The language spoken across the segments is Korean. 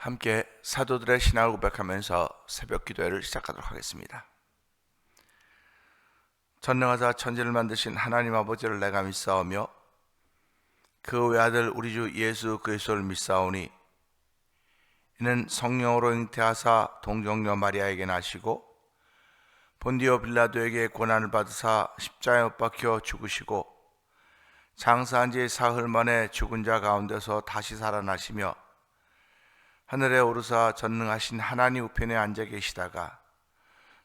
함께 사도들의 신앙을 고백하면서 새벽 기도회를 시작하도록 하겠습니다. 전능하사 천지를 만드신 하나님 아버지를 내가 믿사오며 그 외아들 우리 주 예수 그리스도를 믿사오니 이는 성령으로 잉태하사 동정녀 마리아에게 나시고 본디오 빌라도에게 고난을 받으사 십자가에 못 박혀 죽으시고 장사한 지 사흘 만에 죽은 자 가운데서 다시 살아나시며 하늘에 오르사 전능하신 하나님 우편에 앉아 계시다가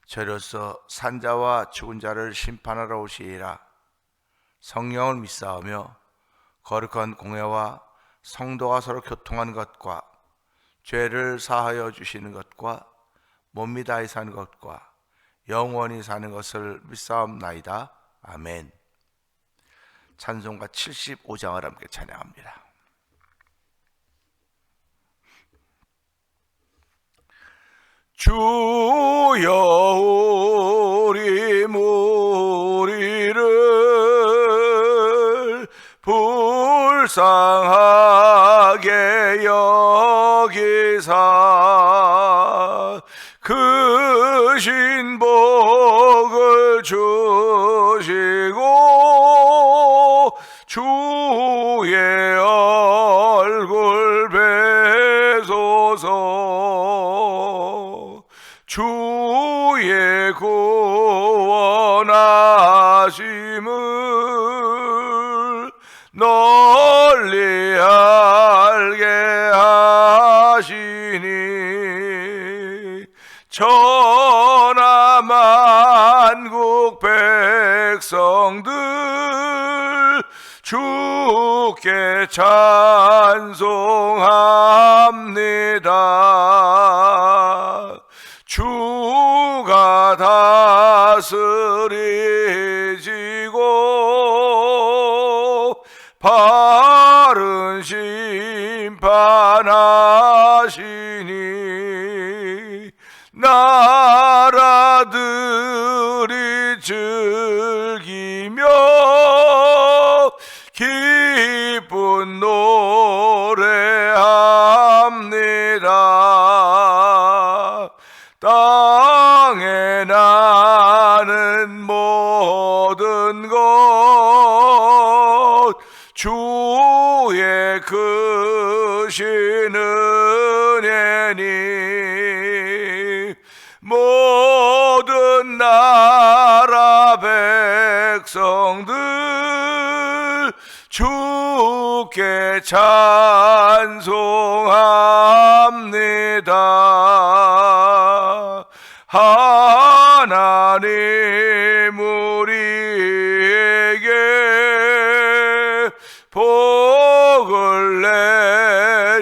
저로서 산자와 죽은 자를 심판하러 오시리라. 성령을 믿사오며 거룩한 공회와 성도가 서로 교통하는 것과 죄를 사하여 주시는 것과 몸이 다히 사는 것과 영원히 사는 것을 믿사옵나이다. 아멘. 찬송가 75장을 함께 찬양합니다. 주여 우리 무리를 불쌍하게 여기사 그 신복을 주시고 주의 얼굴 뵈소서. 주의 구원하심을 널리 알게 하시니 천하 만국 백성들 주께 찬송합니다. 주가 다스리시고 바른 심판하시니 나라들이 즐기며 기쁜 노래합니다. 땅에 나는 모든 것 주의 크신 은혜니 모든 나라 백성들 주께 찬송합니다. 하나님 우리에게 복을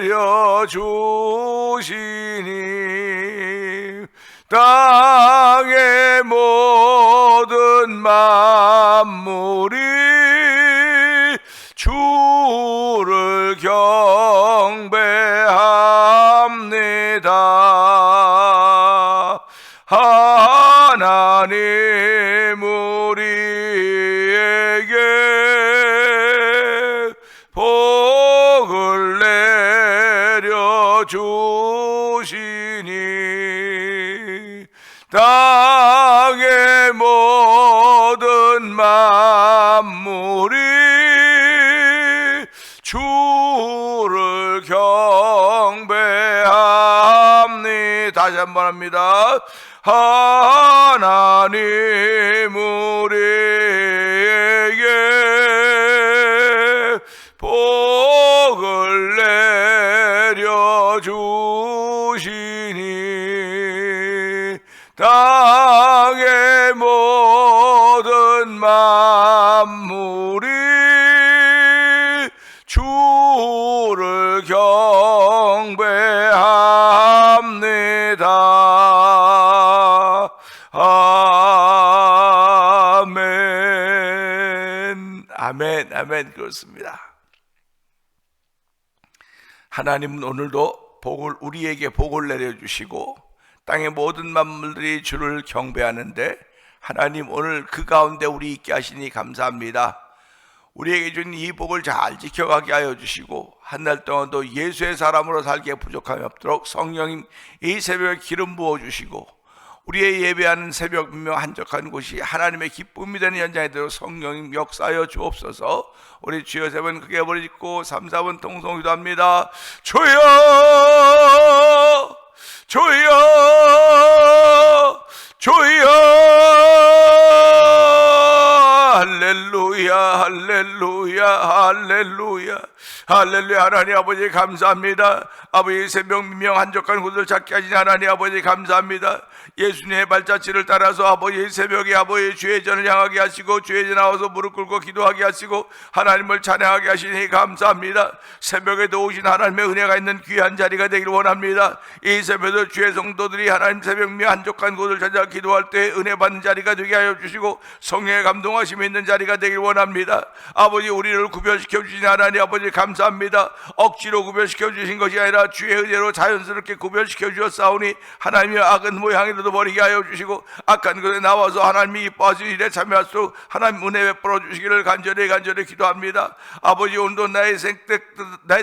내려주시니 땅의 모든 만물이 주를 경배합니다. 하나님 우리에게 복을 내려주시니 땅의 모든 만물이 주를 경배합니다. 다시 한번 합니다. 하나님 우리에게 복을 내려주시니 땅의 모든 만물이 주를 경배합니다. 아멘. 아멘. 아멘. 그렇습니다. 하나님은 오늘도 우리에게 복을 내려주시고 땅의 모든 만물들이 주를 경배하는데 하나님 오늘 그 가운데 우리 있게 하시니 감사합니다. 우리에게 준 이 복을 잘 지켜가게 하여 주시고 한 달 동안도 예수의 사람으로 살기에 부족함이 없도록 성령님 이 새벽에 기름 부어 주시고 우리의 예배하는 새벽 분명 한적한 곳이 하나님의 기쁨이 되는 현장이 되도록 성령님 역사하여 주옵소서. 우리 주여 세 번 크게 부르짖고 3, 4번 통성 기도합니다. 주여 주여 주여 할렐루야 할렐루야 할렐루야 할렐루야. 하나님 아버지 감사합니다. 아버지 새벽 미명 한적한 곳을 찾게 하신 하나님 아버지 감사합니다. 예수님의 발자취를 따라서 아버지 새벽에 아버지 주의 전을 향하게 하시고 주의 전 나와서 무릎 꿇고 기도하게 하시고 하나님을 찬양하게 하시니 감사합니다. 새벽에도 오신 하나님의 은혜가 있는 귀한 자리가 되기를 원합니다. 이 새벽에도 주의 성도들이 하나님 새벽 미명 한적한 곳을 찾아 기도할 때 은혜 받는 자리가 되게 하여 주시고 성령의 감동하심이 있는 자리가 되기를 원합니다. 아버지 우리를 구별시켜 주신 하나님 아버지 감사합니다. 억지로 구별시켜 주신 것이 아니라 주의 은혜로 자연스럽게 구별시켜 주셨사오니 하나님의 악은 모양이라도 버리게 하여 주시고 악한 것에 나와서 하나님이 이뻐하신 일에 참여할 수 있도록 하나님 은혜 베풀어 주시기를 간절히 기도합니다. 아버지 오늘도 나의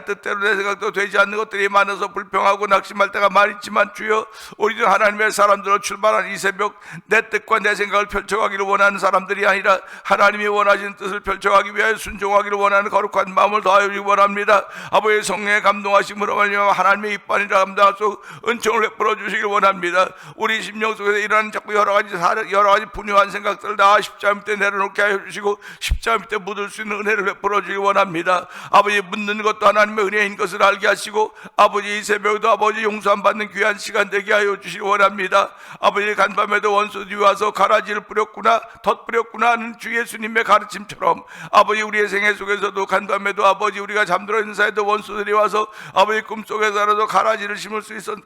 뜻대로 내 생각도 되지 않는 것들이 많아서 불평하고 낙심할 때가 많지만 주여 우리도 하나님의 사람들로 출발한 이 새벽 내 뜻과 내 생각을 펼쳐가기를 원하는 사람들이 아니라 하나님이 원하시는 뜻을 펼쳐가기 위하여 순종하기를 원하는 거룩한 마음을 더하여 주시기 원합니다. 아버지 성령의 감동하심으로 말미암아 하나님의 입반이라 감당할 수 은총을 베풀어 주시길 원합니다. 우리 심령 속에서 일어나는 자꾸 여러 가지 분유한 생각들을 다 십자가 밑에 내려놓게 하여 주시고 십자가 밑에 묻을 수 있는 은혜를 베풀어 주시기 원합니다. 아버지 묻는 것도 하나님의 은혜인 것을 알게 하시고 아버지 이 새벽에도 아버지 용서함 받는 귀한 시간 되게 하여 주시기 원합니다. 아버지 간밤에도 원수들이 와서 가라지를 뿌렸구나 덧뿌렸구나 하는 주 예수님의 가르침처럼 아버지 우리의 생애 속에서도 간밤에도 아버지 우리가 잠들어 있는 사이에도 원수들이 와서 아버지 꿈속에서라도 가라지를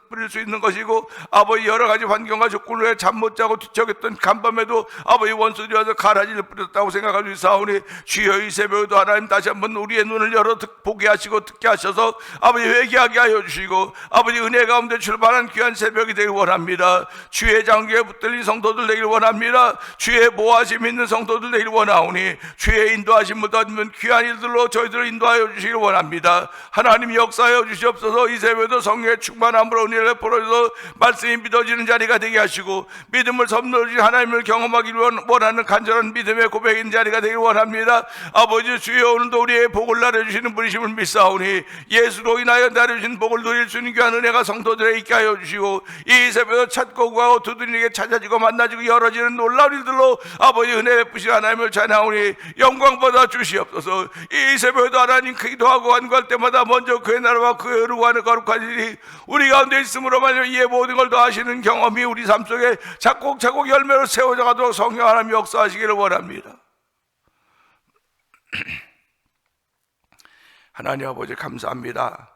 뿌릴 수 있는 것이고 아버지 여러 가지 환경과 조건으로 잠 못 자고 뒤척였던 간밤에도 아버지 원수들이 와서 가라지를 뿌렸다고 생각할 수 있사오니 주여 이 새벽에도 하나님 다시 한번 우리의 눈을 열어 보게 하시고 듣게 하셔서 아버지 회개하게 하여 주시고 아버지 은혜 가운데 출발한 귀한 새벽이 되길 원합니다. 주의 장기에 붙들린 성도들 되길 원합니다. 주의 보호하심 있는 성도들 되길 원하오니 주의 인도하심을 받으면 귀한 일들로 저희들을 인도하여 주시길 원합니다. 하나님 역사하여 주시옵소서. 이 새벽에도 성령의 충만함으로 은혜를 베풀어서 말씀이 믿어지는 자리가 되게 하시고 믿음을 선물로 주신 하나님을 경험하기를 원하는 간절한 믿음의 고백인 자리가 되길 원합니다. 아버지 주여 오늘도 우리의 복을 나눠주시는 분이심을 믿사오니 예수로 인하여 나눠주신 복을 누릴 수 있는 귀한 은혜가 성도들에게 있게 하여 주시고 이 새벽에 찾고 구하고 두드리게 찾아지고 만나지고 열어지는 놀라운 일들로 아버지 은혜 베푸신 하나님을 찬양하오니 영광 받아 주시옵소서. 이 새벽에도 하나님 기도하고 간구할 때마다 먼저 그의 나라와 그의 의를 구하는 거룩한 일이 우리 가운데 있으므로 말이야 이의 모든 걸 더하시는 경험이 우리 삶 속에 차곡차곡 열매로 세워져 가도록 성령 하나님 역사하시기를 원합니다. 하나님 아버지 감사합니다.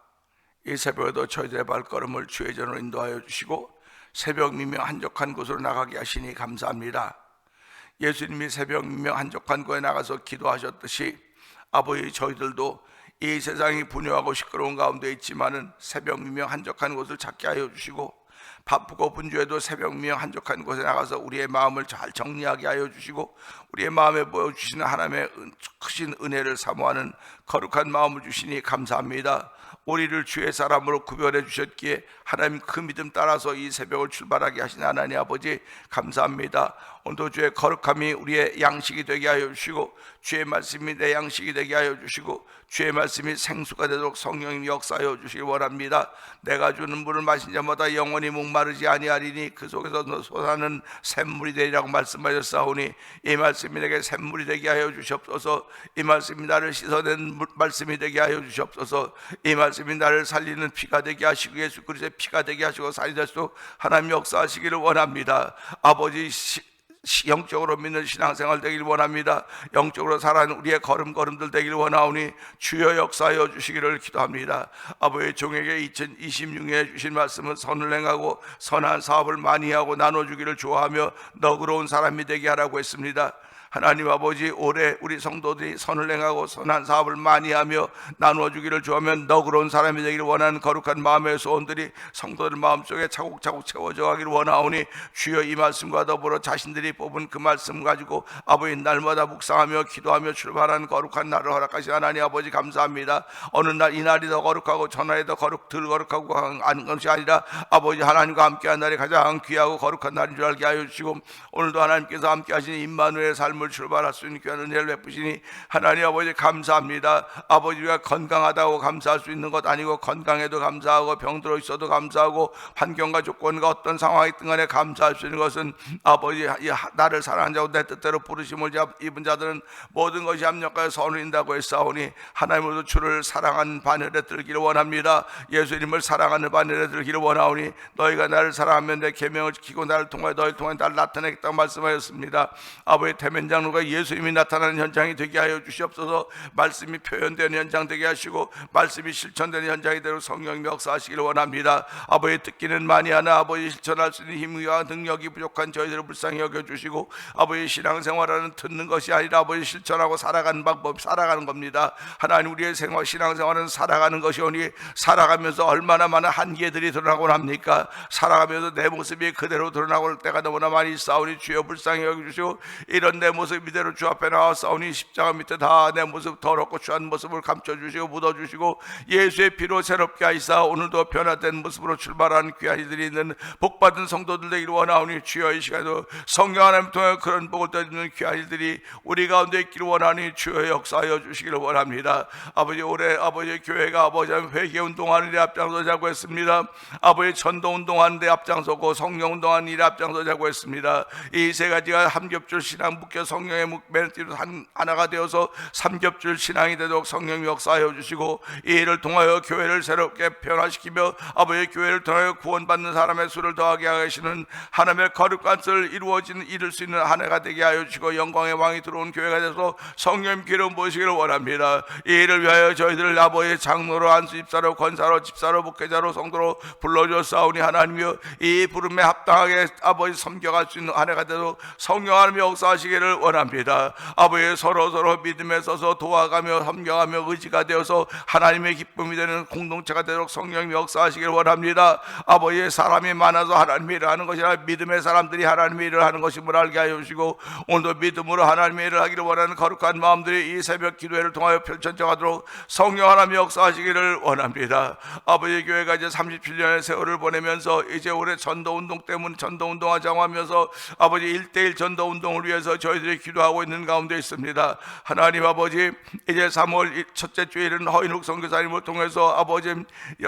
이 새벽에도 저희들의 발걸음을 주의 전으로 인도하여 주시고 새벽 미명 한적한 곳으로 나가게 하시니 감사합니다. 예수님이 새벽 미명 한적한 곳에 나가서 기도하셨듯이 아버지 저희들도 이 세상이 분유하고 시끄러운 가운데 있지만은 새벽 미명 한적한 곳을 찾게 하여 주시고 바쁘고 분주해도 새벽 미명 한적한 곳에 나가서 우리의 마음을 잘 정리하게 하여 주시고 우리의 마음에 보여주시는 하나님의 크신 은혜를 사모하는 거룩한 마음을 주시니 감사합니다. 우리를 주의 사람으로 구별해 주셨기에 하나님 그 믿음 따라서 이 새벽을 출발하게 하신 하나님 아버지 감사합니다. 오늘도 주의 거룩함이 우리의 양식이 되게 하여 주시고 주의 말씀이 내 양식이 되게 하여 주시고 주의 말씀이 생수가 되도록 성령님 역사하여 주시기 원합니다. 내가 주는 물을 마신 자마다 영원히 목마르지 아니하리니 그 속에서 솟아나는 샘물이 되리라고 말씀하셨사오니 이 말씀이 내게 샘물이 되게 하여 주시옵소서. 이 말씀이 나를 씻어낸 말씀이 되게 하여 주시옵소서. 이 말씀이 나를 살리는 피가 되게 하시고 예수 그리스도의 피가 되게 하시고 살이 될 수 하나님 역사하시기를 원합니다. 아버지 영적으로 믿는 신앙생활 되길 원합니다. 영적으로 살아가는 우리의 걸음걸음들 되길 원하오니 주여 역사하여 주시기를 기도합니다. 아버지 종에게 2026년에 주신 말씀은 선을 행하고 선한 사업을 많이 하고 나눠주기를 좋아하며 너그러운 사람이 되게 하라고 했습니다. 하나님 아버지, 올해 우리 성도들이 선을 행하고 선한 사업을 많이 하며 나누어 주기를 좋아하면 너그러운 사람이 되기를 원하는 거룩한 마음의 소원들이 성도들 마음속에 차곡차곡 채워져 가기를 원하오니, 주여 이 말씀과 더불어 자신들이 뽑은 그 말씀 가지고 아버지 날마다 묵상하며 기도하며 출발하는 거룩한 날을 허락하신 하나님 아버지 감사합니다. 어느 날 이 날이 더 거룩하고 전날이 더 덜 거룩하고 하는 것이 아니라 아버지 하나님과 함께한 날이 가장 귀하고 거룩한 날인 줄 알게 하여 주시고, 오늘도 하나님께서 함께 하시는 임마누엘의 삶을 출발할 수 있는 귀한 은혜를 베푸시니 하나님 아버지 감사합니다. 아버지가 건강하다고 감사할 수 있는 것 아니고, 건강에도 감사하고 병들어 있어도 감사하고 환경과 조건과 어떤 상황이 있든 간에 감사할 수 있는 것은 아버지 나를 사랑하는 자고 내 뜻대로 부르심을 입은 자들은 모든 것이 합력하여 선을 인다고 했사오니, 하나님으로도 주를 사랑하는 바늘에 들기를 원합니다. 예수님을 사랑하는 바늘에 들기를 원하오니, 너희가 나를 사랑하면 내 계명을 지키고 나를 통하여 너희를 통해 나를 나타내겠다고 말씀하였습니다. 아버지 대면장로가 예수님이 나타나는 현장이 되게 하여 주시옵소서. 말씀이 표현되는 현장 되게 하시고 말씀이 실천되는 현장이 되도록 성령님 역사하시기를 원합니다. 아버지 듣기는 많이 하나 아버지 실천할 수 있는 힘과 능력이 부족한 저희들을 불쌍히 여겨주시고, 아버지 신앙생활은 듣는 것이 아니라 아버지 실천하고 살아가는 방법, 살아가는 겁니다. 하나님 우리의 신앙생활은 살아가는 것이오니, 살아가면서 얼마나 많은 한계들이 드러나곤 합니까? 살아가면서 내 모습이 그대로 드러나고 올 때가 너무나 많이 있사오니 주여 불쌍히 여겨주시고, 이런 내 모습 이대로 주 앞에 나와 싸우니 십자가 밑에 다 내 모습 더럽고 추한 모습을 감춰주시고 묻어주시고 예수의 피로 새롭게 하시사 오늘도 변화된 모습으로 출발하는 귀한 이들이 있는 복받은 성도들 되기를 원하오니, 주여 이 시간에도 성령 하나님 통해 그런 복을 얻는 귀한 이들이 우리 가운데 있기를 원하니 주여 역사하여 주시기를 원합니다. 아버지 올해 아버지 교회가 아버지 회개운동하는 일에 앞장서자고 했습니다. 아버지 전도운동하는 데 앞장서고 성령운동하는 일에 앞장서자고 했습니다. 이 세 가지가 삼겹줄 신앙 묶여 성령의 매너띠로 하나가 되어서 삼겹줄 신앙이 되도록 성령 역사하여 주시고, 이 일을 통하여 교회를 새롭게 변화시키며 아버지 교회를 통하여 구원받는 사람의 수를 더하게 하시는 하나님의 거룩한 뜻을 이룰 수 있는 한 해가 되게 하여 주시고, 영광의 왕이 들어온 교회가 되어서 성령 기름 부으시기를 원합니다. 이 일을 위하여 저희들을 아버지 장로로 안수 집사로 권사로 집사로 목회자로 성도로 불러주었사오니, 하나님이여 이 부름에 합당하게 아버지 섬겨갈 수 있는 한 해가 되도록 성령 하나님이 역사하시기를 원합니다. 아버지 서로 믿음에 서서 도와가며 섬겨가며 의지가 되어서 하나님의 기쁨이 되는 공동체가 되도록 성령님이 역사하시기를 원합니다. 아버지 사람이 많아서 하나님의 일을 하는 것이 아니라 믿음의 사람들이 하나님의 일을 하는 것임을 알게 하여 주시고, 오늘도 믿음으로 하나님의 일을 하기를 원하는 거룩한 마음들이 이 새벽 기도회를 통하여 펼쳐져가도록 성령 하나님이 역사하시기를 원합니다. 아버지 교회가 이제 37년의 세월을 보내면서 이제 올해 전도운동 때문에 전도운동하자고 하면서 아버지 1대1 전도운동을 위해서 저희들이 기도하고 있는 가운데 있습니다. 하나님 아버지 이제 3월 첫째 주일은 허인욱 선교사님을 통해서 아버지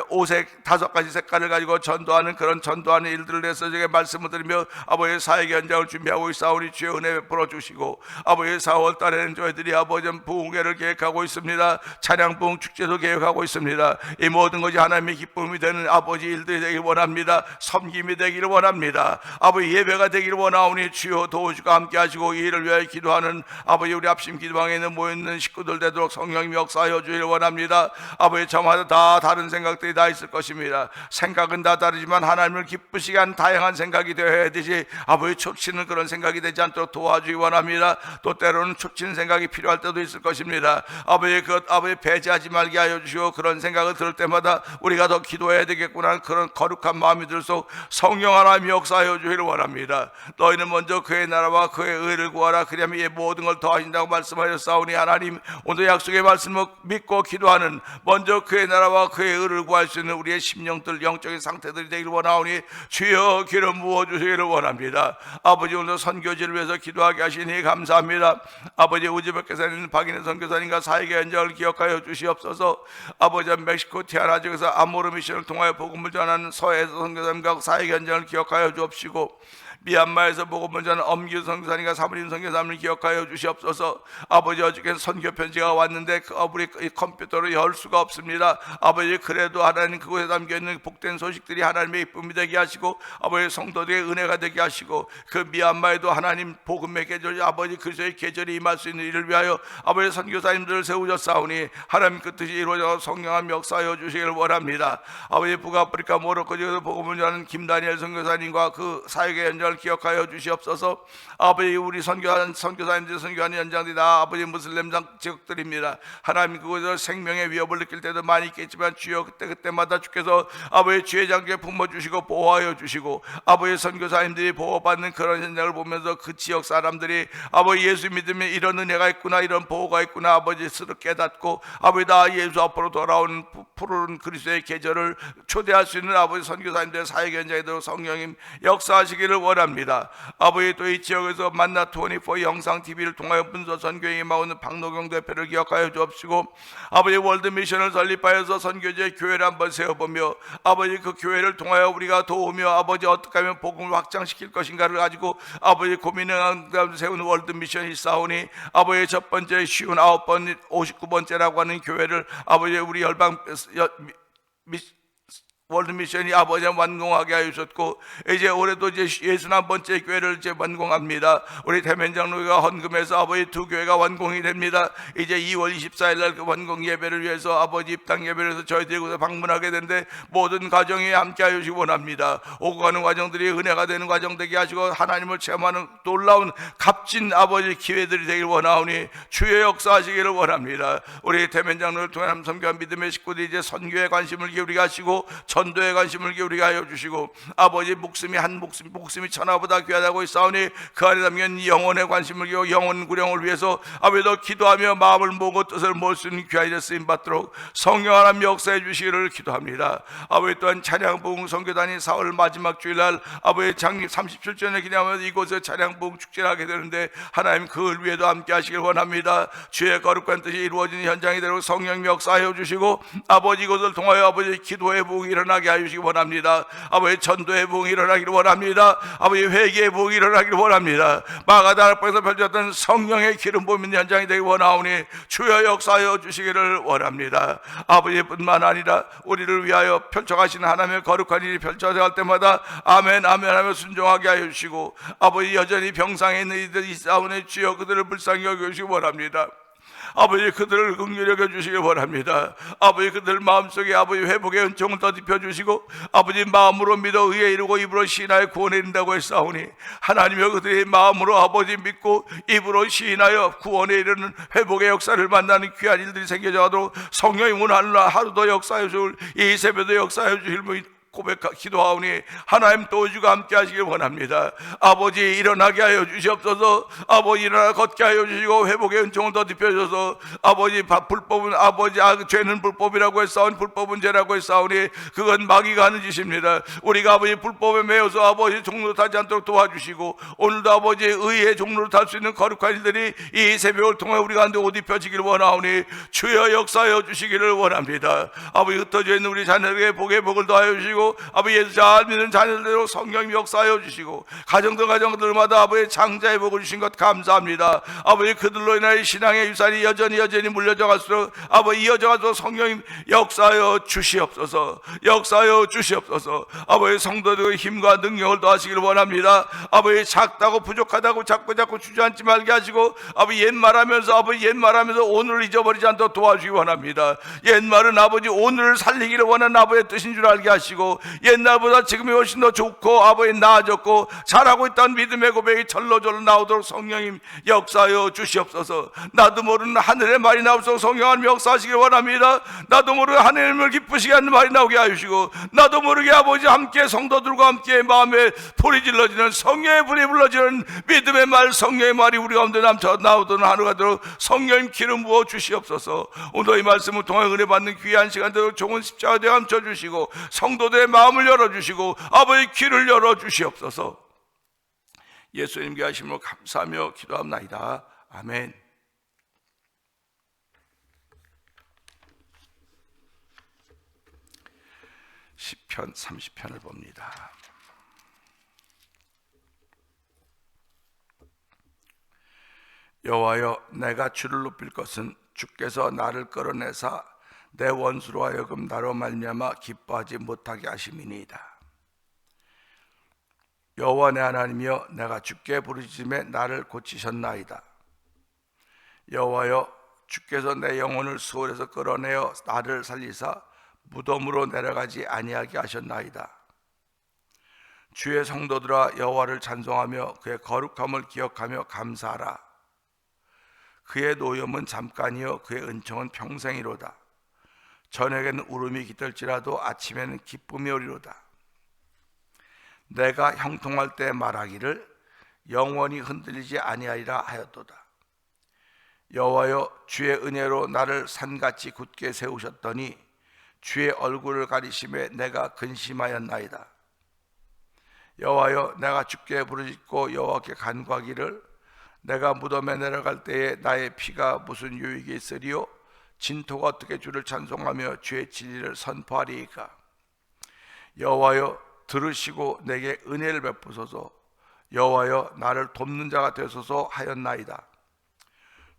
오색 5가지 색깔을 가지고 전도하는 그런 전도하는 일들을 해서 제가 말씀을 드리며 아버지 사역 현장을 준비하고 있사오니 주의 은혜 베풀어 주시고, 아버지 4월 달에는 저희들이 아버지 부흥회를 계획하고 있습니다. 찬양 부흥 축제도 계획하고 있습니다. 이 모든 것이 하나님의 기쁨이 되는 아버지 일들이 되길 원합니다. 섬김이 되기를 원합니다. 아버지 예배가 되기를 원하오니 주여 도우시고 함께 하시고, 이 일을 위하여 기도하는 아버지 우리 합심 기도방에 있는 모여있는 식구들 되도록 성령님 역사하여 주기를 원합니다. 아버지 저마다 다 다른 생각들이 다 있을 것입니다. 생각은 다 다르지만 하나님을 기쁘시게 하는 다양한 생각이 되어야 하듯이 아버지 촉치는 그런 생각이 되지 않도록 도와주기 원합니다. 또 때로는 촉치는 생각이 필요할 때도 있을 것입니다. 아버지 아버지 배제하지 말게 하여 주시고, 그런 생각을 들을 때마다 우리가 더 기도해야 되겠구나 그런 거룩한 마음이 들수록 성령 하나님이 역사하여 주기를 원합니다. 너희는 먼저 그의 나라와 그의 의를 구하라, 그리하면 이 모든 걸 더하신다고 말씀하셨사오니, 하나님 오늘 약속의 말씀을 믿고 기도하는 먼저 그의 나라와 그의 의를 구할 수 있는 우리의 심령들 영적인 상태들이 되기를 원하오니 주여 기름 부어주시기를 원합니다. 아버지 오늘 선교지를 위해서 기도하게 하시니 감사합니다. 아버지 우즈베키스탄에 있는 박인혜 선교사님과 사역의 현장을 기억하여 주시옵소서. 아버지 멕시코 티아나 지역에서 아모르 미션을 통하여 복음을 전하는 서해에서 선교사님과 사역의 현장을 기억하여 주옵시고, 미얀마에서 복음을 전하는 엄기우 선교사님과 사무림 선교사님을 기억하여 주시옵소서. 아버지 어저께 선교 편지가 왔는데 우리 컴퓨터로 열 수가 없습니다. 아버지 그래도 하나님 그곳에 담겨있는 복된 소식들이 하나님의 기쁨이 되게 하시고, 아버지 성도들의 은혜가 되게 하시고, 그 미얀마에도 하나님 복음의 계절 아버지 그리스도의 계절이 임할 수 있는 일을 위하여 아버지 선교사님들을 세우셨사오니, 하나님 그 뜻이 이루어져 성령함 역사하여 주시기를 원합니다. 아버지 북아프리카 모로코 지역에서 복음을 전하는 김다니엘 선교사님과 그 사역의 현장 생명을 기억하여 주시옵소서. 아버지, 우리 선교사님들, 선교하는 연장들이 다 아버지 무슬림 지역들입니다. 하나님, 그곳에서 생명의 위협을 느낄 때도 많이 있겠지만 주여 그때마다 주께서 아버지 주의 장기에 품어주시고 보호하여 주시고, 아버지 선교사님들이 보호받는 그런 현장을 보면서 그 지역 사람들이 아버지 예수 믿으면 이런 은혜가 있구나, 이런 보호가 있구나, 아버지 스스로 깨닫고 아버지 다 예수 앞으로 돌아오는 푸른 그리스도의 계절을 초대할 수 있는 아버지 선교사님들의 사역 현장에 들어 성령님 역사하시기를 원합니다. 아버지, 또 이 지역에서 만나 24 영상 TV를 통하여 문서 선교에 임하는 박노경 대표를 기억하여 주옵시고, 아버지 월드 미션을 설립하여서 선교지의 교회를 한번 세워보며 아버지 그 교회를 통하여 우리가 도우며 아버지 어떻게 하면 복음을 확장시킬 것인가를 가지고 아버지 고민을 가운데 세우는 월드 미션이 있사오니, 아버지 첫 번째 59번 59번째라고 하는 교회를 아버지 우리 월드 미션이 아버지 완공하게 하여 주셨고, 이제 올해도 이제 61번째 교회를 이제 완공합니다. 우리 대면장로가 헌금해서 아버지 두 교회가 완공이 됩니다. 이제 2월 24일 날 그 완공 예배를 위해서 아버지 입당 예배를 해서 저희들이 곳에 방문하게 되는데 모든 가정에 함께 하여 주시기 원합니다. 오고 가는 과정들이 은혜가 되는 과정 되게 하시고 하나님을 체험하는 놀라운 값진 아버지 기회들이 되길 원하오니 주의 역사하시기를 원합니다. 우리 대면장로를 통해 섬교한 믿음의 식구들이 이제 선교에 관심을 기울이게 하시고 전도에 관심을 기울이게 하여 주시고, 아버지 목숨이 천하보다 귀하다고 있사오니 그 안에 담긴 영혼에 관심을 기울여 영혼 구령을 위해서 아버지 더 기도하며 마음을 모으고 뜻을 모을 수 있는 귀한 일에 쓰임 받도록 성령 하나님 역사해 주시기를 기도합니다. 아버지, 또한 찬양부흥 선교단이 4월 마지막 주일날 아버지 장립 37주년을 기념하면서 이곳에 찬양부흥 축제를 하게 되는데 하나님 그을 위에도 함께 하시길 원합니다. 주의 거룩한 뜻이 이루어지는 현장이 되도록 성령 역사하여 주시고, 아버지 이곳을 통하여 아버지 기도의 부흥이 일어나게 하여 주시기 원합니다. 아버지 전도의 부흥이 일어나기를 원합니다. 아버지 회개의 부흥이 일어나기를 원합니다. 마가다락방에서 펼쳤던 성령의 기름 부음인 현장이 되기 원하오니 주여 역사하여 주시기를 원합니다. 아버지뿐만 아니라 우리를 위하여 펼쳐가시는 하나님의 거룩한 일이 펼쳐갈 때마다 아멘 아멘 하며 순종하게 하여 주시고, 아버지 여전히 병상에 있는 이들이 있사오니 주여 그들을 불쌍히 여겨주시기 원합니다. 아버지 그들을 긍휼히 여겨주시기 원합니다. 아버지 그들 마음속에 아버지 회복의 은총을 더딥혀 주시고, 아버지 마음으로 믿어 의에 이르고 입으로 시인하여 구원에 이른다고 했사오니 하나님여 그들의 마음으로 아버지 믿고 입으로 시인하여 구원에 이르는 회복의 역사를 만나는 귀한 일들이 생겨져 하도록 성령의 문 하루 더 역사해 줄 이 새벽도 역사해 주실 분 기도하오니 하나님 또 주가 함께 하시길 원합니다. 아버지 일어나게 하여 주시옵소서. 아버지 일어나 걷게 하여 주시고 회복의 은총을 더 딥혀줘서 아버지 불법은 아버지 죄는 불법이라고 했사오니 불법은 죄라고 했사오니 그건 마귀가 하는 짓입니다. 우리가 아버지 불법에 매여서 아버지 종로를 타지 않도록 도와주시고, 오늘도 아버지 의의 종로를 탈 수 있는 거룩한 일들이 이 새벽을 통해 우리가 한데 옷 입혀지기를 원하오니 주여 역사하여 주시기를 원합니다. 아버지 흩어져 있는 우리 자녀에게 복의 복을 더하여 주시고, 아버지 예수 잘 믿는 자녀들로 성령 역사하여 주시고, 가정들마다 아버지 장자의 복을 주신 것 감사합니다. 아버지 그들로 인하여 신앙의 유산이 여전히 물려져 갈수록 아버지 이어져 가서 성령 역사하여 주시옵소서. 역사하여 주시옵소서. 아버지 성도들의 힘과 능력을 더하시기를 원합니다. 아버지 작다고 부족하다고 자꾸 주저앉지 말게 하시고, 아버지 옛말하면서 오늘을 잊어버리지 않도록 도와주기 원합니다. 옛말은 아버지 오늘을 살리기를 원하는 아버지의 뜻인 줄 알게 하시고, 옛날보다 지금이 훨씬 더 좋고 아버지 나아졌고 잘하고 있다는 믿음의 고백이 절로절로 나오도록 성령님 역사하여 주시옵소서. 나도 모르는 하늘의 말이 나옵소서. 성령 하나님 역사하시길 원합니다. 나도 모르는 하나님을 기쁘시게 하는 말이 나오게 하시고, 나도 모르게 아버지 함께 성도들과 함께 마음에 불이 질러지는 성령의 불이 불러지는 믿음의 말, 성령의 말이 우리 가운데 나오도록 하루가 되도록 성령님 기름 부어 주시옵소서. 오늘 이 말씀을 통해 은혜 받는 귀한 시간 되도록 좋은 십자가 되어 감춰 주시고, 성도들의 마음을 열어주시고 아버지 귀를 열어주시옵소서. 예수님께 하심으로 감사하며 기도합나이다. 아멘. 시편 30편을 봅니다. 여호와여, 내가 주를 높일 것은 주께서 나를 끌어내사 내 원수로 하여금 나로 말미암아 기뻐하지 못하게 하심이니이다. 여호와 내 하나님이여, 내가 주께 부르짖음에 나를 고치셨나이다. 여호와여, 주께서 내 영혼을 수월에서 끌어내어 나를 살리사 무덤으로 내려가지 아니하게 하셨나이다. 주의 성도들아 여호와를 찬송하며 그의 거룩함을 기억하며 감사하라. 그의 노염은 잠깐이요 그의 은총은 평생이로다. 저녁에는 울음이 깃들지라도 아침에는 기쁨이 오리로다. 내가 형통할 때 말하기를 영원히 흔들리지 아니하리라 하였도다. 여호와여 주의 은혜로 나를 산같이 굳게 세우셨더니 주의 얼굴을 가리심에 내가 근심하였나이다. 여호와여 내가 주께 부르짖고 여호와께 간구하기를 내가 무덤에 내려갈 때에 나의 피가 무슨 유익이 있으리요 진토가 어떻게 주를 찬송하며 주의 진리를 선포하리이까. 여호와여 들으시고 내게 은혜를 베푸소서. 여호와여 나를 돕는 자가 되소서 하였나이다.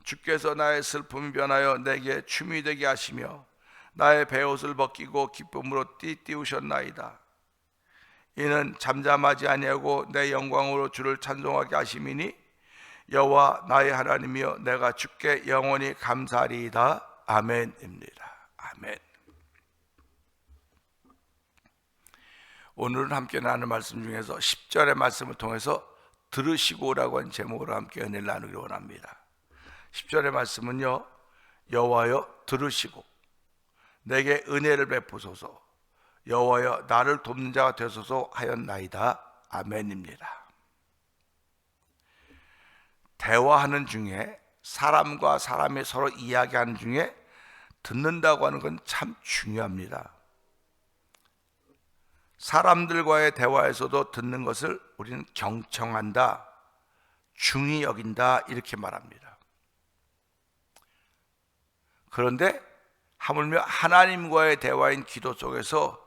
주께서 나의 슬픔이 변하여 내게 춤이 되게 하시며 나의 베옷을 벗기고 기쁨으로 띠띠우셨나이다. 이는 잠잠하지 아니하고 내 영광으로 주를 찬송하게 하심이니 여호와 나의 하나님이여 내가 주께 영원히 감사하리이다. 아멘입니다. 아멘. 오늘은 함께 나누는 말씀 중에서 10절의 말씀을 통해서 들으시고라고 하는 제목으로 함께 은혜를 나누기 원합니다. 10절의 말씀은요, 여호와여 들으시고 내게 은혜를 베푸소서. 여호와여 나를 돕는 자가 되소서 하였나이다. 아멘입니다. 대화하는 중에 사람과 사람이 서로 이야기하는 중에 듣는다고 하는 건 참 중요합니다. 사람들과의 대화에서도 듣는 것을 우리는 경청한다, 중히 여긴다 이렇게 말합니다. 그런데 하물며 하나님과의 대화인 기도 속에서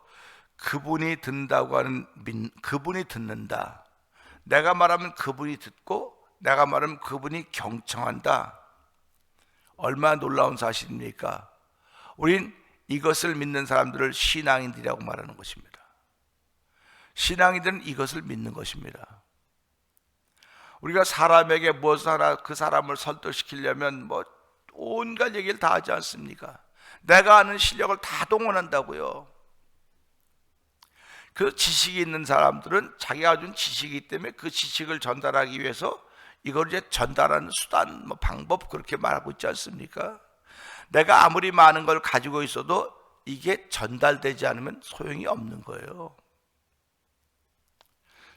그분이 듣는다고 하는 그분이 듣는다, 내가 말하면 그분이 듣고 내가 말하면 그분이 경청한다. 얼마나 놀라운 사실입니까? 우린 이것을 믿는 사람들을 신앙인들이라고 말하는 것입니다. 신앙인들은 이것을 믿는 것입니다. 우리가 사람에게 무엇을 하나 그 사람을 설득시키려면 온갖 얘기를 다 하지 않습니까? 내가 아는 실력을 다 동원한다고요. 그 지식이 있는 사람들은 자기가 가진 지식이기 때문에 그 지식을 전달하기 위해서 이걸 이제 전달하는 수단, 방법 그렇게 말하고 있지 않습니까? 내가 아무리 많은 걸 가지고 있어도 이게 전달되지 않으면 소용이 없는 거예요.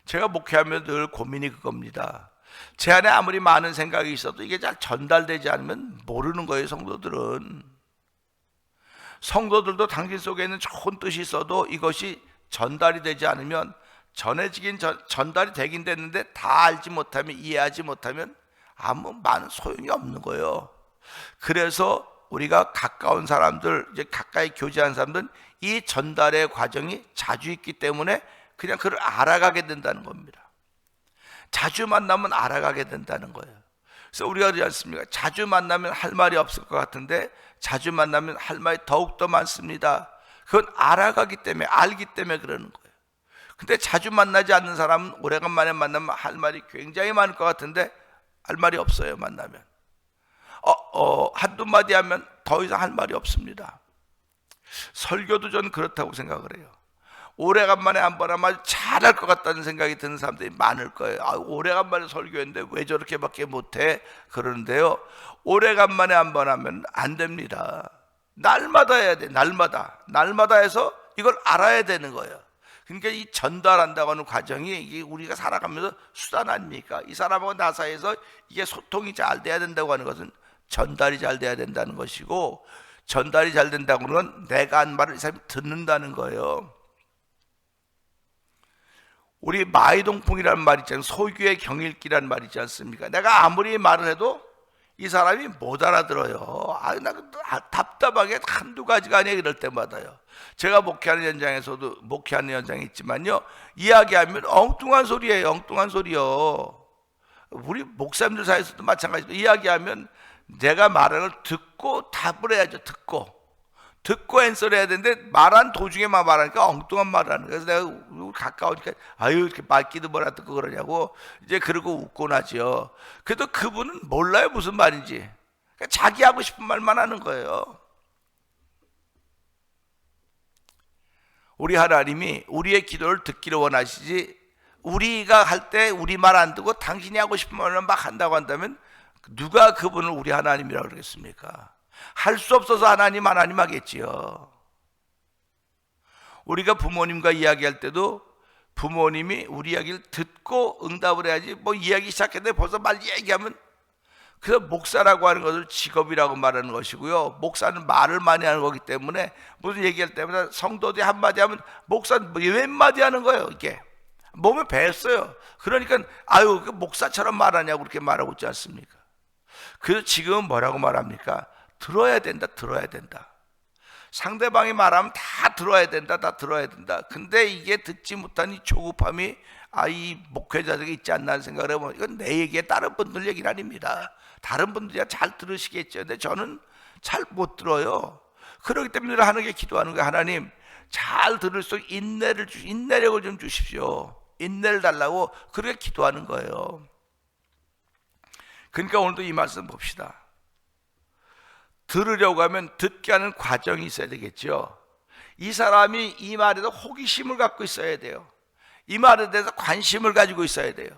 제가 목회하면 늘 고민이 그겁니다. 제 안에 아무리 많은 생각이 있어도 이게 잘 전달되지 않으면 모르는 거예요, 성도들은. 성도들도 당신 속에 있는 좋은 뜻이 있어도 이것이 전달이 되지 않으면 전달이 되긴 됐는데 다 알지 못하면, 이해하지 못하면 아무 많은 소용이 없는 거예요. 그래서 우리가 가까운 사람들, 이제 가까이 교제한 사람들은 이 전달의 과정이 자주 있기 때문에 그냥 그를 알아가게 된다는 겁니다. 자주 만나면 알아가게 된다는 거예요. 그래서 우리가 그러지 않습니까? 자주 만나면 할 말이 없을 것 같은데 자주 만나면 할 말이 더욱더 많습니다. 그건 알아가기 때문에, 알기 때문에 그러는 거예요. 근데 자주 만나지 않는 사람은 오래간만에 만나면 할 말이 굉장히 많을 것 같은데 할 말이 없어요. 만나면 한두 마디 하면 더 이상 할 말이 없습니다. 설교도 저는 그렇다고 생각을 해요. 오래간만에 한 번 하면 잘할 것 같다는 생각이 드는 사람들이 많을 거예요. 오래간만에 설교했는데 왜 저렇게밖에 못해? 그러는데요, 오래간만에 한 번 하면 안 됩니다. 날마다 해야 돼. 날마다 해서 이걸 알아야 되는 거예요. 그러니까 이 전달한다고 하는 과정이 이게 우리가 살아가면서 수단 아닙니까? 이 사람하고 나 사이에서 이게 소통이 잘 돼야 된다고 하는 것은 전달이 잘 돼야 된다는 것이고, 전달이 잘 된다고 하는 건 내가 한 말을 이 사람이 듣는다는 거예요. 우리 마이동풍이라는 말 있잖아요. 소규의 경읽기라는 말 있지 않습니까? 내가 아무리 말을 해도 이 사람이 못 알아들어요. 나 답답하게 한두 가지가 아니에요. 이럴 때마다요. 제가 목회하는 현장에서도 목회하는 현장이 있지만요, 이야기하면 엉뚱한 소리예요. 엉뚱한 소리요. 우리 목사님들 사이에서도 마찬가지로 이야기하면 내가 말하는 걸 듣고 답을 해야죠. 듣고 앤서를 해야 되는데 말한 도중에만 말하니까 엉뚱한 말을 하는 거예요. 그래서 내가 가까우니까 이렇게 말귀도 뭐라 듣고 그러냐고 이제 그러고 웃고 나죠. 그래도 그분은 몰라요, 무슨 말인지. 그러니까 자기 하고 싶은 말만 하는 거예요. 우리 하나님이 우리의 기도를 듣기를 원하시지 우리가 할 때 우리 말 안 듣고 당신이 하고 싶은 말만 막 한다고 한다면 누가 그분을 우리 하나님이라고 그러겠습니까? 할 수 없어서 하나님 하겠지요. 우리가 부모님과 이야기할 때도 부모님이 우리 이야기를 듣고 응답을 해야지, 뭐 이야기 시작했는데 벌써 말 얘기하면, 그래서 목사라고 하는 것을 직업이라고 말하는 것이고요, 목사는 말을 많이 하는 거기 때문에 무슨 얘기할 때마다 성도들이 한마디 하면 목사는 몇 마디 하는 거예요. 이게 몸에 배었어요. 그러니까 아유 그 목사처럼 말하냐고 그렇게 말하고 있지 않습니까? 그래서 지금은 뭐라고 말합니까? 들어야 된다, 들어야 된다. 상대방이 말하면 다 들어야 된다, 다 들어야 된다. 근데 이게 듣지 못한 이 조급함이 이 목회자들이 있지 않나 하는 생각을 해보면, 이건 내 얘기에 다른 분들 얘기는 아닙니다. 다른 분들이야 잘 들으시겠죠. 근데 저는 잘 못 들어요. 그렇기 때문에 하나님께 기도하는 거예요. 하나님 잘 들을 수 있는 인내력을 좀 주십시오. 인내를 달라고 그렇게 기도하는 거예요. 그러니까 오늘도 이 말씀 봅시다. 들으려고 하면 듣게 하는 과정이 있어야 되겠죠. 이 사람이 이 말에 대해서 호기심을 갖고 있어야 돼요. 이 말에 대해서 관심을 가지고 있어야 돼요.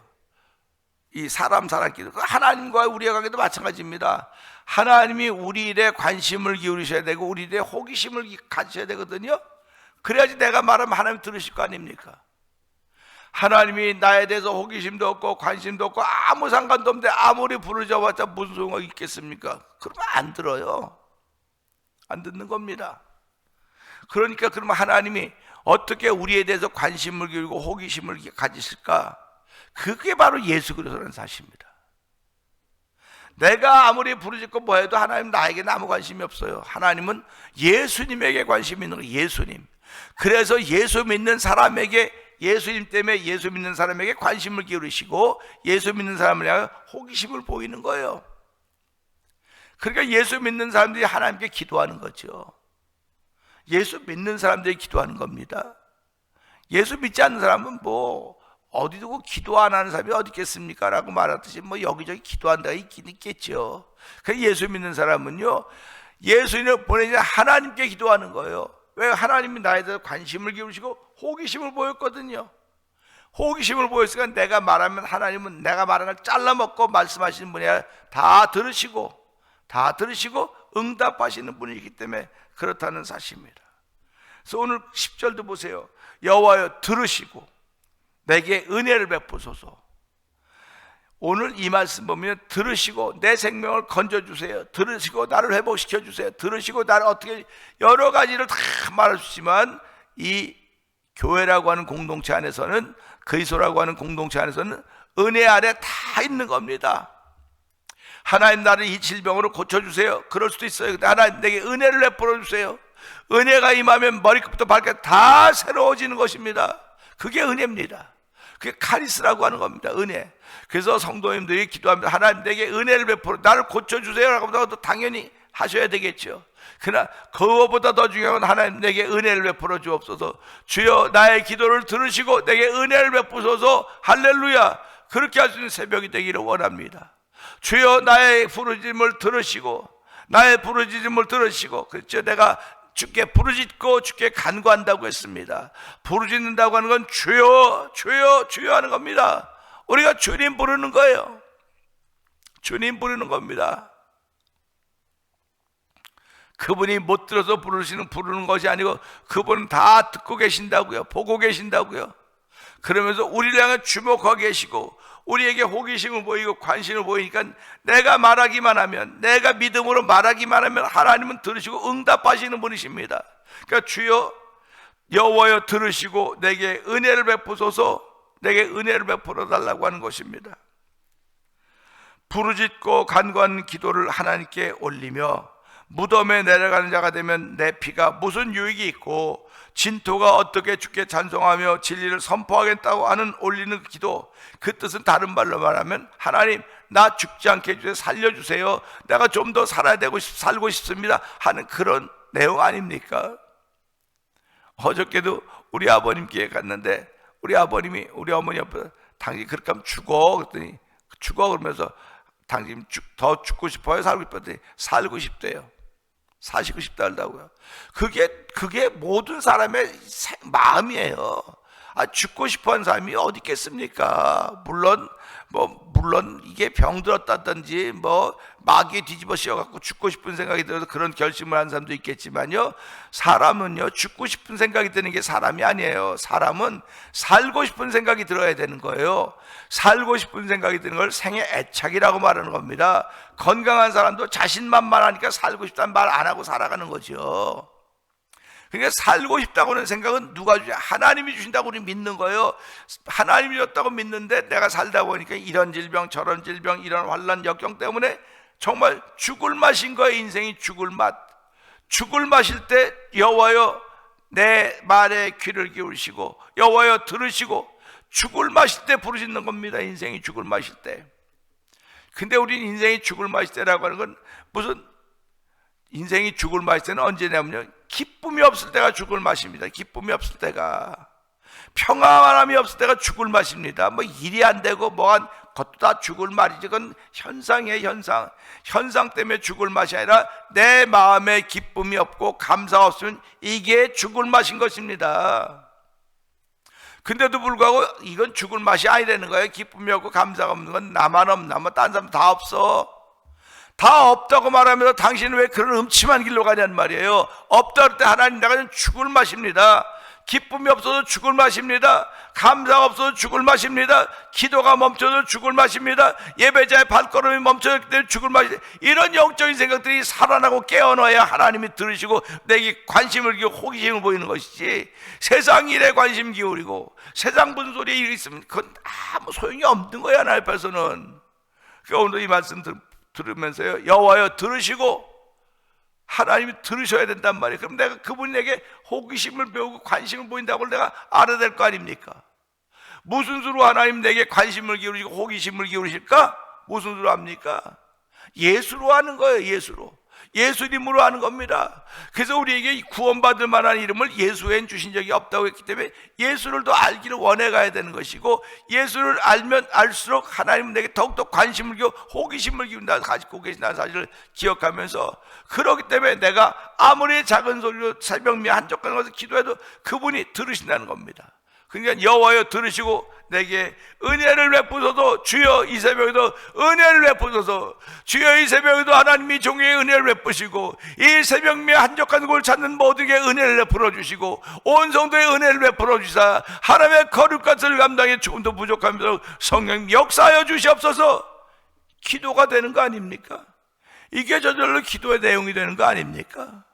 이 사람끼리, 하나님과 우리의 관계도 마찬가지입니다. 하나님이 우리 일에 관심을 기울이셔야 되고 우리 일에 호기심을 가지셔야 되거든요. 그래야지 내가 말하면 하나님 들으실 거 아닙니까? 하나님이 나에 대해서 호기심도 없고 관심도 없고 아무 상관도 없는데 아무리 부르져봤자 무슨 소용이 있겠습니까? 그러면 안 들어요. 안 듣는 겁니다. 그러니까 그러면 하나님이 어떻게 우리에 대해서 관심을 기울이고 호기심을 가지실까? 그게 바로 예수 그리스도라는 사실입니다. 내가 아무리 부르짖고 뭐해도 하나님 나에게는 아무 관심이 없어요. 하나님은 예수님에게 관심이 있는 거예요. 예수님. 그래서 예수 믿는 사람에게, 예수님 때문에 예수 믿는 사람에게 관심을 기울이시고 예수 믿는 사람을 향해 호기심을 보이는 거예요. 그러니까 예수 믿는 사람들이 하나님께 기도하는 거죠. 예수 믿는 사람들이 기도하는 겁니다. 예수 믿지 않는 사람은 뭐 어디 두고 기도 안 하는 사람이 어디 있겠습니까? 라고 말하듯이 뭐 여기저기 기도한 데가 있긴 있겠죠. 그래서 예수 믿는 사람은요, 예수님을 보내신 하나님께 기도하는 거예요. 왜? 하나님이 나에 대해서 관심을 기울이시고 호기심을 보였거든요. 호기심을 보였으니까 내가 말하면 하나님은 내가 말하는 걸 잘라먹고 말씀하시는 분이 아니라 다 들으시고 응답하시는 분이기 때문에 그렇다는 사실입니다. 그래서 오늘 10절도 보세요. 여호와여 들으시고 내게 은혜를 베푸소서. 오늘 이 말씀 보면 들으시고 내 생명을 건져주세요. 들으시고 나를 회복시켜주세요. 들으시고 나를 어떻게, 여러 가지를 다 말할 수 있지만 이 교회라고 하는 공동체 안에서는, 그리스도라고 하는 공동체 안에서는 은혜 아래 다 있는 겁니다. 하나님 나를 이 질병으로 고쳐주세요. 그럴 수도 있어요. 근데 하나님 내게 은혜를 베풀어 주세요. 은혜가 임하면 머리끝부터 발끝 다 새로워지는 것입니다. 그게 은혜입니다. 그게 카리스라고 하는 겁니다. 은혜. 그래서 성도님들이 기도합니다. 하나님 내게 은혜를 베풀어 나를 고쳐주세요 라고 하면 당연히 하셔야 되겠죠. 그러나 그거보다 더 중요한 건 하나님 내게 은혜를 베풀어 주옵소서. 주여 나의 기도를 들으시고 내게 은혜를 베푸소서. 할렐루야. 그렇게 할 수 있는 새벽이 되기를 원합니다. 주여 나의 부르짖음을 들으시고, 나의 부르짖음을 들으시고, 그렇죠. 내가 주께 부르짖고 주께 간구한다고 했습니다. 부르짖는다고 하는 건 주여 주여 주여 하는 겁니다. 우리가 주님 부르는 거예요. 주님 부르는 겁니다. 그분이 못 들어서 부르는 것이 아니고 그분은 다 듣고 계신다고요. 보고 계신다고요. 그러면서 우리를 향해 주목하고 계시고 우리에게 호기심을 보이고 관심을 보이니까 내가 말하기만 하면, 내가 믿음으로 말하기만 하면 하나님은 들으시고 응답하시는 분이십니다. 그러니까 주여 여호와여 들으시고 내게 은혜를 베푸소서. 내게 은혜를 베풀어 달라고 하는 것입니다. 부르짖고 간구하는 기도를 하나님께 올리며 무덤에 내려가는 자가 되면 내 피가 무슨 유익이 있고 진토가 어떻게 주께 찬송하며 진리를 선포하겠다고 하는 올리는 기도, 그 뜻은 다른 말로 말하면 하나님 나 죽지 않게 해주세요. 살려주세요. 내가 좀 더 살고 싶습니다 하는 그런 내용 아닙니까? 어저께도 우리 아버님께 갔는데 우리 아버님이 우리 어머니 옆에 당신 그렇게 하면 죽어 그랬더니 죽어 그러면서 당신 더 죽고 싶어요? 살고 싶었더니 살고 싶대요. 사시고 싶다 한다고요. 그게 모든 사람의 마음이에요. 죽고 싶어하는 사람이 어디 있겠습니까? 물론 이게 병들었다든지 마귀에 뒤집어 씌워갖고 죽고 싶은 생각이 들어서 그런 결심을 한 사람도 있겠지만요, 사람은요 죽고 싶은 생각이 드는 게 사람이 아니에요. 사람은 살고 싶은 생각이 들어야 되는 거예요. 살고 싶은 생각이 드는 걸 생의 애착이라고 말하는 겁니다. 건강한 사람도 자신만만하니까 살고 싶다는 말 안 하고 살아가는 거죠. 그러니까 살고 싶다고 하는 생각은 누가 주냐? 하나님이 주신다고 우리 믿는 거예요. 하나님이 줬다고 믿는데 내가 살다 보니까 이런 질병 저런 질병 이런 환난 역경 때문에 정말 죽을 맛인 거예요. 인생이 죽을 맛. 죽을 맛일 때 여호와여 내 말에 귀를 기울이시고 여호와여 들으시고, 죽을 맛일 때 부르짖는 겁니다. 인생이 죽을 맛일 때. 근데 우린 인생이 죽을 맛일 때라고 하는 건 무슨, 인생이 죽을 맛일 때는 언제냐면요, 기쁨이 없을 때가 죽을 맛입니다. 기쁨이 없을 때가, 평안함이 없을 때가 죽을 맛입니다. 일이 안 되고 뭐한 것도 다 죽을 맛이지. 그건 현상이에요. 현상 때문에 죽을 맛이 아니라 내 마음에 기쁨이 없고 감사가 없으면 이게 죽을 맛인 것입니다. 근데도 불구하고 이건 죽을 맛이 아니라는 거예요. 기쁨이 없고 감사가 없는 건 나만 없나? 딴 사람 다 없어. 다 없다고 말하면서 당신은 왜 그런 음침한 길로 가냐는 말이에요. 없다 할 때 하나님 나가는 죽을 맛입니다. 기쁨이 없어도 죽을 맛입니다. 감사가 없어도 죽을 맛입니다. 기도가 멈춰도 죽을 맛입니다. 예배자의 발걸음이 멈춰졌기 때문에 죽을 맛입니다. 이런 영적인 생각들이 살아나고 깨어나야 하나님이 들으시고 내게 관심을 기울이고 호기심을 보이는 것이지, 세상 일에 관심 기울이고 세상 분소리에 있으면 그건 아무 소용이 없는 거야, 하나님 앞에서는. 그러니까 오늘 이 말씀 들으면서요, 여호와여 들으시고, 하나님이 들으셔야 된단 말이에요. 그럼 내가 그분에게 호기심을 배우고 관심을 보인다고 내가 알아야 될 거 아닙니까? 무슨 수로 하나님 내게 관심을 기울이고 호기심을 기울이실까? 무슨 수로 합니까? 예수로 하는 거예요. 예수 이름으로 하는 겁니다. 그래서 우리에게 구원받을 만한 이름을 예수 외엔 주신 적이 없다고 했기 때문에 예수를 더 알기를 원해 가야 되는 것이고, 예수를 알면 알수록 하나님은 내게 더욱더 관심을 기울이고 호기심을 기울인다 가지고 계신다는 사실을 기억하면서, 그렇기 때문에 내가 아무리 작은 소리로 새벽미 한적한 것을 기도해도 그분이 들으신다는 겁니다. 그러니까 여호와여 들으시고 내게 은혜를 베푸소서. 주여 이 새벽에도 은혜를 베푸소서. 주여 이 새벽에도 하나님이 종의 은혜를 베푸시고 이 새벽미에 한적한 곳을 찾는 모두에게 은혜를 베풀어 주시고 온 성도의 은혜를 베풀어 주시사 하나님의 거룩같을 감당에 조금도 부족하면서 성령 역사하여 주시옵소서. 기도가 되는 거 아닙니까? 이게 저절로 기도의 내용이 되는 거 아닙니까?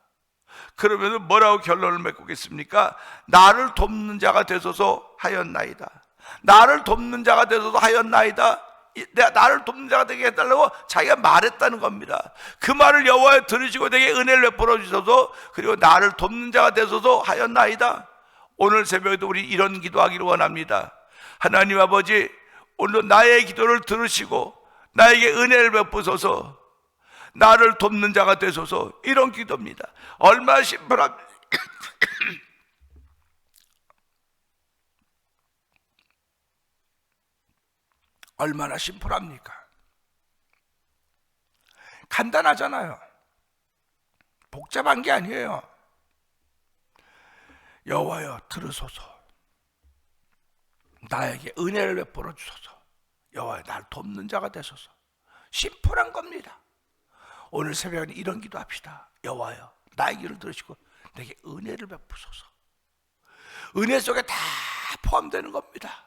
그러면서 뭐라고 결론을 맺고겠습니까? 나를 돕는 자가 되소서 하였나이다. 나를 돕는 자가 되소서 하였나이다. 내가 나를 돕는 자가 되게 해달라고 자기가 말했다는 겁니다. 그 말을 여호와여 들으시고 내게 은혜를 베풀어 주소서. 그리고 나를 돕는 자가 되소서 하였나이다. 오늘 새벽에도 우리 이런 기도하기를 원합니다. 하나님 아버지, 오늘 나의 기도를 들으시고 나에게 은혜를 베푸소서. 나를 돕는 자가 되소서. 이런 기도입니다. 얼마나 심플합니까? 얼마나 심플합니까? 간단하잖아요. 복잡한 게 아니에요. 여호와여 들으소서. 나에게 은혜를 베풀어 주소서. 여호와여 나를 돕는 자가 되소서. 심플한 겁니다. 오늘 새벽에 이런 기도합시다. 여호와여 나의 기도를 들으시고 내게 은혜를 베푸소서. 은혜 속에 다 포함되는 겁니다.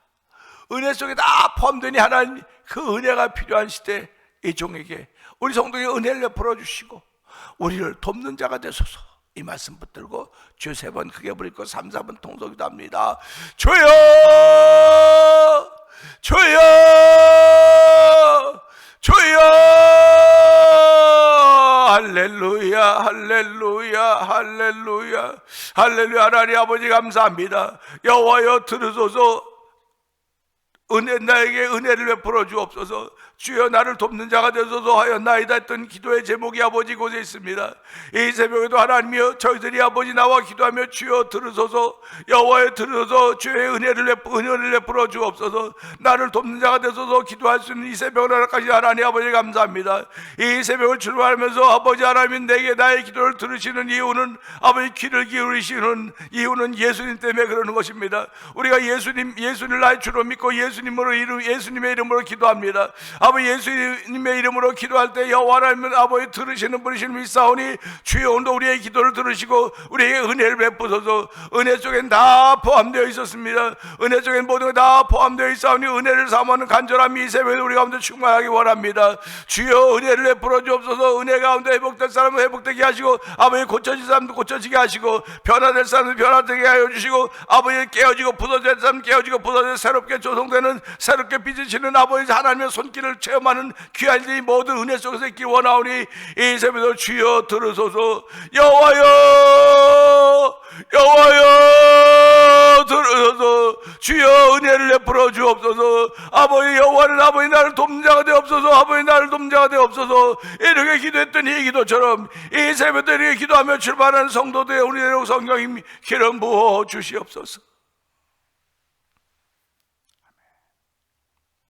은혜 속에 다 포함되니 하나님 그 은혜가 필요한 시대 이 종에게 우리 성도에게 은혜를 베풀어 주시고 우리를 돕는 자가 되소서. 이 말씀 붙들고 주 3번 크게 부르고 3, 4번 통성기도 합니다. 주여 주여 주여 할렐루야 할렐루야 할렐루야 할렐루야. 하나님 아버지 감사합니다. 여호와여 들으소서. 나에게 은혜를 베풀어 주옵소서. 주여 나를 돕는 자가 되소서 하였나이다 했던 기도의 제목이 아버지 곳에 있습니다. 이 새벽에도 하나님이여 저희들이 아버지 나와 기도하며 주여 들으소서, 여호와여 들으소서, 주의 은혜를 베풀어 주옵소서. 나를 돕는 자가 되소서 기도할 수 있는 이 새벽까지 하나님 아버지 감사합니다. 이 새벽을 출발하면서 아버지 하나님 내게 나의 기도를 들으시는 이유는, 아버지 귀를 기울이시는 이유는 예수님 때문에 그러는 것입니다. 우리가 예수님을 나의 주로 믿고 예수님의 이름으로 기도합니다. 아버지 예수님의 이름으로 기도할 때 여호와 하나님은 아버지 들으시는 분이신 믿사오니 주여 오늘도 우리의 기도를 들으시고 우리에게 은혜를 베푸소서. 은혜 속엔 다 포함되어 있었습니다. 은혜 속엔 모든 게 다 포함되어 있사오니 은혜를 사모하는 간절함이 이 새벽에 우리 가운데 충만하기 원합니다. 주여 은혜를 베풀어 주옵소서. 은혜 가운데 회복될 사람은 회복되게 하시고, 아버지 고쳐질 사람도 고쳐지게 하시고, 변화될 사람은 변화되게 하여 주시고, 아버지 깨어지고 부서질 사람 깨어지고 부서져 새롭게 조성되는, 새롭게 빚으시는 아버지 하나님의 손길을 체험하는 귀한 일이 모든 은혜 속에서 있기 원하오니 이 새벽에도 주여 들으소서. 여호와여 들으소서. 주여 은혜를 베풀어 주옵소서. 아버지 여호와는 아버지 나를 돕는 자가 되옵소서. 아버지 나를 돕는 자가 되옵소서. 이렇게 기도했던 이 기도처럼 이 새벽에 이렇게 기도하며 출발하는 성도들의 우리의 성령님 기름 부어 주시옵소서.